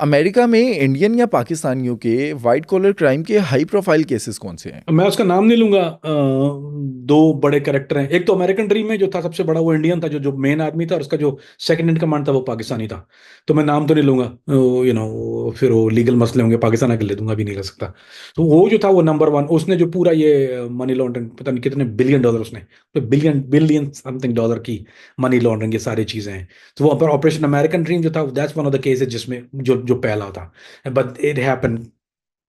America में Indian या पाकिस्तानियों के वाइट कॉलर क्राइम के हाई प्रोफाइल केसेस कौन से हैं? मैं उसका नाम नहीं लूंगा। दो बड़े कैरेक्टर हैं। एक तो अमेरिकन ड्रीम में जो था सबसे बड़ा, वो इंडियन था, जो मेन आदमी था, और उसका जो सेकंड इन कमांड था वो पाकिस्तानी था। तो मैं नाम तो नहीं लूंगा, फिर वो लीगल मसले होंगे, पाकिस्तान आके ले दूंगा, भी नहीं ले सकता। तो वो जो था वो नंबर वन, उसने जो पूरा ये मनी लॉन्ड्रिंग, पता नहीं कितने बिलियन डॉलर उसने, तो बिलियन बिलियन समथिंग डॉलर की मनी लॉन्ड्रिंग, ये सारी चीजें हैं। तो वो ऑपरेशन अमेरिकन ड्रीम जो था, that's one of the cases जिसमें जो जो पहला था। But it happen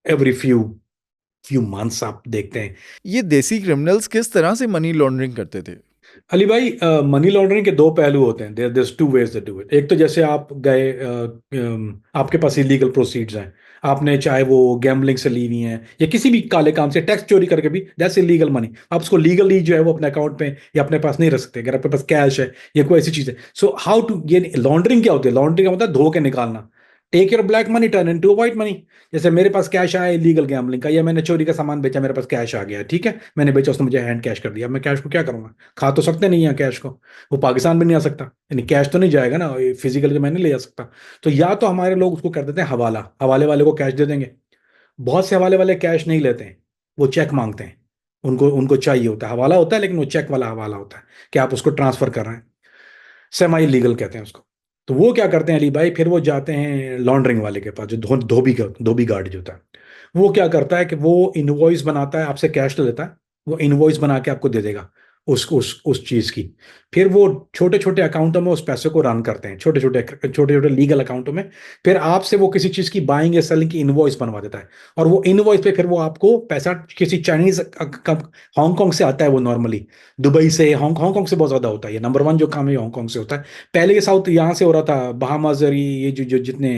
every few months, आप देखते हैं। ये देसी क्रिमिनल्स किस तरह से मनी लॉन्ड्रिंग करते थे? अली भाई, मनी लॉन्ड्रिंग के दो पहलू होते हैं। There two ways to it. एक तो जैसे आप गए, आपके पास इलीगल प्रोसीड्स हैं, आपने चाहे वो गैम्बलिंग से ली हुई हैं या किसी भी काले काम से, टैक्स चोरी करके भी, दैट्स इलीगल मनी। आप उसको लीगली जो है वो अपने अकाउंट में या अपने पास नहीं रख सकते अगर आपके पास कैश है या कोई ऐसी चीज है। सो हाउ टू, ये लॉन्ड्रिंग क्या होती है? लॉन्ड्रिंग का मतलब धो के निकालना। Take your black money turn into white money. जैसे मेरे पास कैश आया इलीगल गैम्बलिंग का, या मैंने चोरी का सामान बेचा, मेरे पास कैश आ गया, ठीक है, मैंने बेचा, उसने मुझे हैंड कैश कर दिया। अब मैं कैश को क्या करूंगा? खा तो सकते नहीं है कैश को, वो पाकिस्तान में नहीं आ सकता, यानी कैश तो नहीं जाएगा ना, फिजिकली तो मैं नहीं ले जा सकता। तो या तो हमारे लोग उसको कर देते हैं हवाला, हवाले वाले को कैश दे देंगे। बहुत से हवाले वाले कैश नहीं लेते हैं, वो चेक मांगते हैं। उनको उनको चाहिए होता है, हवाला होता है लेकिन वो चेक वाला हवाला होता है कि आप उसको ट्रांसफर कर रहे हैं। सेमाई लीगल कहते हैं उसको। तो वो क्या करते हैं अली भाई, फिर वो जाते हैं लॉन्ड्रिंग वाले के पास, जो धोबी का धोबी गार्ड जो होता है। वो क्या करता है कि वो इनवॉइस बनाता है, आपसे कैश ले लेता है, वो इनवॉइस बना के आपको दे देगा उस चीज की। फिर वो छोटे छोटे अकाउंटों में उस पैसे को रन करते हैं, छोटे छोटे लीगल अकाउंटों में। फिर आपसे वो किसी चीज की बाइंग या सेलिंग की इनवॉइस बनवा देता है, और वो इनवॉइस पे फिर वो आपको पैसा किसी चाइनीज, हांगकांग से आता है वो नॉर्मली, दुबई से, हांगकांग से बहुत ज्यादा होता है। ये नंबर वन जो काम है हांगकांग से होता है। पहले ये साउथ यहाँ से हो रहा था, बहामास और ये जो जो जितने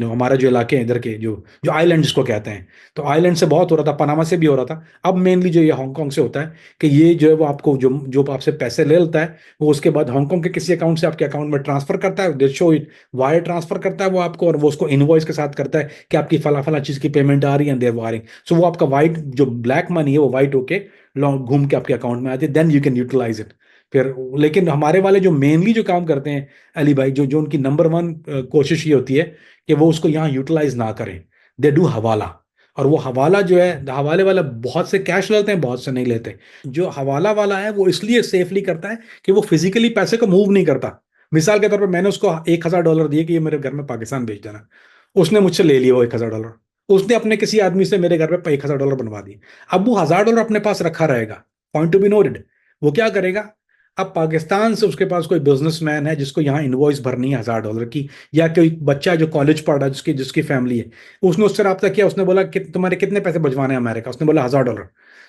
हमारा जो इलाके हैं इधर के, जो जो आइलैंड जिसको कहते हैं, तो आइलैंड से बहुत हो रहा था, पनामा से भी हो रहा था। अब मेनली जो ये हांगकांग से होता है कि ये जो है वो आपको जो जो आपसे पैसे ले लेता है, वो उसके बाद हांगकांग के किसी अकाउंट से आपके अकाउंट में ट्रांसफर करता है, दे शो इट, वायर ट्रांसफर करता है वो आपको, और वो उसको इनवॉइस के साथ करता है कि आपकी फला फला चीज की पेमेंट आ रही है, देर वायरिंग। सो वो आपका वाइट जो ब्लैक मनी है वो वाइट होके घूम के आपके अकाउंट में आती है, then you can utilize it. फिर लेकिन हमारे वाले जो मेनली जो काम करते हैं अली भाई, जो जो उनकी नंबर वन कोशिश ये होती है कि वो उसको यहाँ यूटिलाइज ना करें। दे डू हवाला। और वो हवाला जो है, हवाले वाला बहुत से कैश लेते हैं, बहुत से नहीं लेते। जो हवाला वाला है वो इसलिए सेफली करता है कि वो फिजिकली पैसे को मूव नहीं करता। मिसाल के तौर पर मैंने उसको $1,000 दिए कि ये मेरे घर में पाकिस्तान भेज देना, उसने मुझसे ले लिया वो $1,000, उसने अपने किसी आदमी से मेरे घर पे $1,000 बनवा दिए। अब वो $1,000 अपने पास रखा रहेगा, पॉइंट टू बी नोटेड। वो क्या करेगा? अब पाकिस्तान से उसके पास कोई बिजनेसमैन है जिसको यहाँ इनवॉइस भरनी है $1,000 की, या कोई बच्चा है जो कॉलेज पढ़ रहा है, जिसकी जिसकी फैमिली है, उसने उससे रब्ता किया, उसने बोला कि तुम्हारे कितने पैसे भिजवाने हैं अमेरिका, उसने बोला $1,000।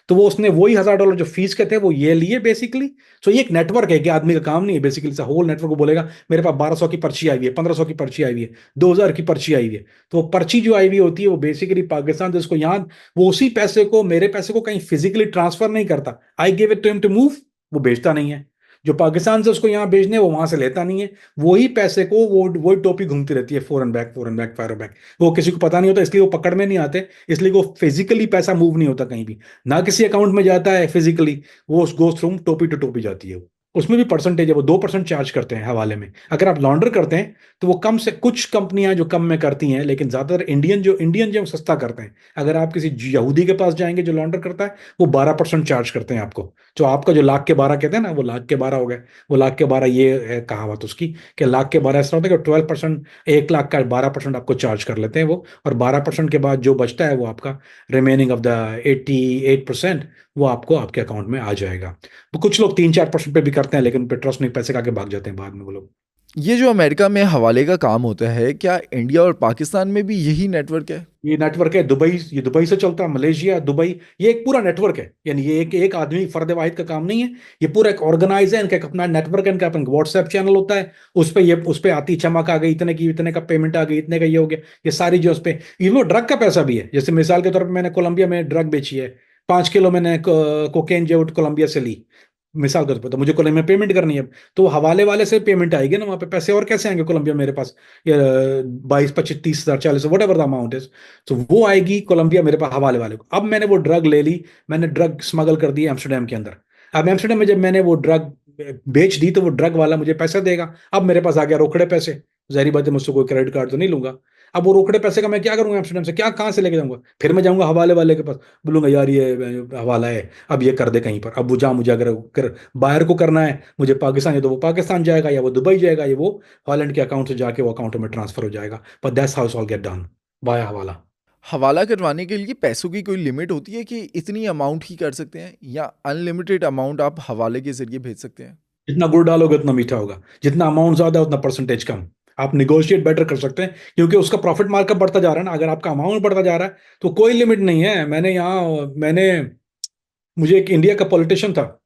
तो वो उसने वही $1,000 जो फीस के थे वो ये लिए बेसिकली। सो ये एक नेटवर्क है कि आदमी का काम नहीं है बेसिकली, होल नेटवर्क को बोलेगा मेरे पास 1,200 की पर्ची आई हुई है, 1,500 की पर्ची आई हुई है, 2,000 की पर्ची आई हुई है। तो वो पर्ची जो आई हुई होती है वो बेसिकली पाकिस्तान से उसको यहाँ, वो उसी पैसे को, मेरे पैसे को कहीं फिजिकली ट्रांसफर नहीं करता, I give it to him to move, वो भेजता नहीं है। जो पाकिस्तान से उसको यहाँ भेजने वो वहां से लेता नहीं है। वही पैसे को वो वही टोपी घूमती रहती है, फॉरन बैक, फॉरन बैक, फॉरन बैक। वो किसी को पता नहीं होता, इसलिए वो पकड़ में नहीं आते, इसलिए वो फिजिकली पैसा मूव नहीं होता कहीं भी, ना किसी अकाउंट में जाता है फिजिकली, वो गो थ्रू टोपी टू टोपी जाती है वो। उसमें भी परसेंटेज है, वो 2% चार्ज करते हैं हवाले में। अगर आप लॉन्डर करते हैं तो वो कम से, कुछ कंपनियां जो कम में करती हैं, लेकिन ज्यादातर इंडियन जो सस्ता करते हैं। अगर आप किसी यहूदी के पास जाएंगे जो लॉन्डर करता है, वो 12% चार्ज करते हैं आपको। जो आपका जो लाख के 12 कहते हैं ना, वो लाख के 12 हो गए। वो लाख के 12 ये है कहावत उसकी, कि लाख के 12 ऐसा होता है कि 12%, 1 लाख का 12% आपको चार्ज कर लेते हैं वो, और 12% के बाद जो बचता है वो आपका, रिमेनिंग ऑफ द 88%, वो आपको आपके अकाउंट में आ जाएगा। तो कुछ लोग 3-4% पे भी करते हैं, लेकिन पे ट्रस्ट नहीं, पैसे खा के भाग जाते हैं बाद में वो लोग। ये जो अमेरिका में हवाले का काम होता है, क्या इंडिया और पाकिस्तान में भी यही नेटवर्क है? ये नेटवर्क है दुबई, ये दुबई से चलता है, मलेशिया, दुबई, ये एक पूरा नेटवर्क है। यानी ये एक एक आदमी फर्द वाहिद का काम नहीं है, ये पूरा एक ऑर्गेनाइज है। इनका एक अपना नेटवर्क है, इनका अपना व्हाट्सएप चैनल होता है। उस पे आती चमक आ गई, इतने की, इतने का पेमेंट आ गई, इतने का ये हो गया, ये सारी जो उस पे, इवन ड्रग का पैसा भी है। जैसे मिसाल के तौर पर मैंने कोलंबिया में ड्रग बेची है, 5 किलो मैंने कोकेन जो कोलंबिया से ली, मिसाल के तौर पर, तो मुझे कोलंबिया में पेमेंट करनी है। तो वो हवाले वाले से पेमेंट आएगी ना, वहां पे पैसे और कैसे आएंगे कोलंबिया मेरे पास? या 22, 25, 30 हजार, 40, what ever the amount is, तो वो आएगी कोलंबिया मेरे पास हवाले वाले को। अब मैंने वो ड्रग ले ली, मैंने ड्रग स्मगल कर दी एम्स्टर्डम के अंदर। अब एम्स्टर्डम में जब मैंने वो ड्रग बेच दी, तो वो ड्रग वाला मुझे पैसा देगा। अब मेरे पास आ गया रोकड़े पैसे, ज़ाहिर बात है मुझसे कोई क्रेडिट कार्ड तो नहीं लूंगा। अब वो रोकड़े पैसे का मैं क्या करूंगा, एम्स्टर्डम से क्या कहाँ से लेके जाऊंगा? फिर मैं जाऊंगा हवाले वाले के पास, बोलूंगा यार ये हवाला है, अब ये कर दे कहीं पर। अब वो जहाँ मुझे अगर बाहर को करना है मुझे पाकिस्तान, या तो वो पाकिस्तान जाएगा या वो दुबई जाएगा, या वो हॉलैंड के अकाउंट से जाके वो अकाउंट में ट्रांसफर हो जाएगा। But that's how it's all get done, by hawala. Hawala करवाने के लिए पैसों की कोई लिमिट होती है कि इतनी अमाउंट ही कर सकते हैं, या अनलिमिटेड अमाउंट आप हवाले के ज़रिए भेज सकते हैं? जितना गुड़ डालोगे उतना मीठा होगा, जितना अमाउंट ज्यादा है उतना परसेंटेज कम। आप निगोशिएट बेटर कर सकते हैं, क्योंकि उसका प्रॉफिट मार्कअप बढ़ता जा रहा है ना। अगर आपका अमाउंट बढ़ता जा रहा है तो कोई लिमिट नहीं है। मैंने मुझे एक इंडिया का पॉलिटिशियन था,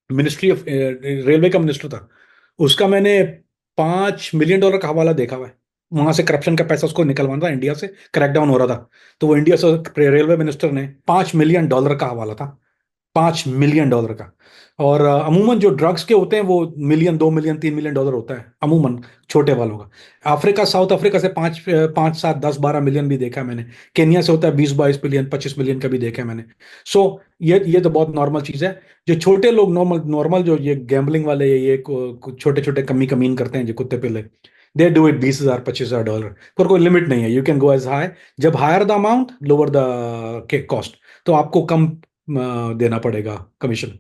मिनिस्ट्री ऑफ रेलवे का मिनिस्टर था, उसका मैंने $5 मिलियन का हवाला देखा हुआ है। वहां से करप्शन का पैसा उसको निकलवाना था, इंडिया से क्रैकडाउन हो रहा था, तो वो इंडिया से रेलवे मिनिस्टर ने $5 मिलियन का हवाला था, $5 मिलियन का। और अमूमन जो ड्रग्स के होते हैं वो मिलियन, 2 मिलियन, $3 मिलियन होता है अमूमन, छोटे वालों का। अफ्रीका, साउथ अफ्रीका से 5, 7, 10, 12 मिलियन भी देखा है मैंने। केन्या से होता है 20, 22 मिलियन, 25 मिलियन का भी देखा है मैंने। सो ये तो बहुत नॉर्मल चीज है। जो छोटे लोग नॉर्मल नॉर्मल जो ये गैम्बलिंग वाले, ये छोटे छोटे कमी कमीन करते हैं जो कुत्ते पिल्ले, दे डू इट 20,000, $25,000 पर कोई लिमिट नहीं है। You can go as high, जब higher the amount lower the cost, तो आपको कम देना पड़ेगा कमीशन।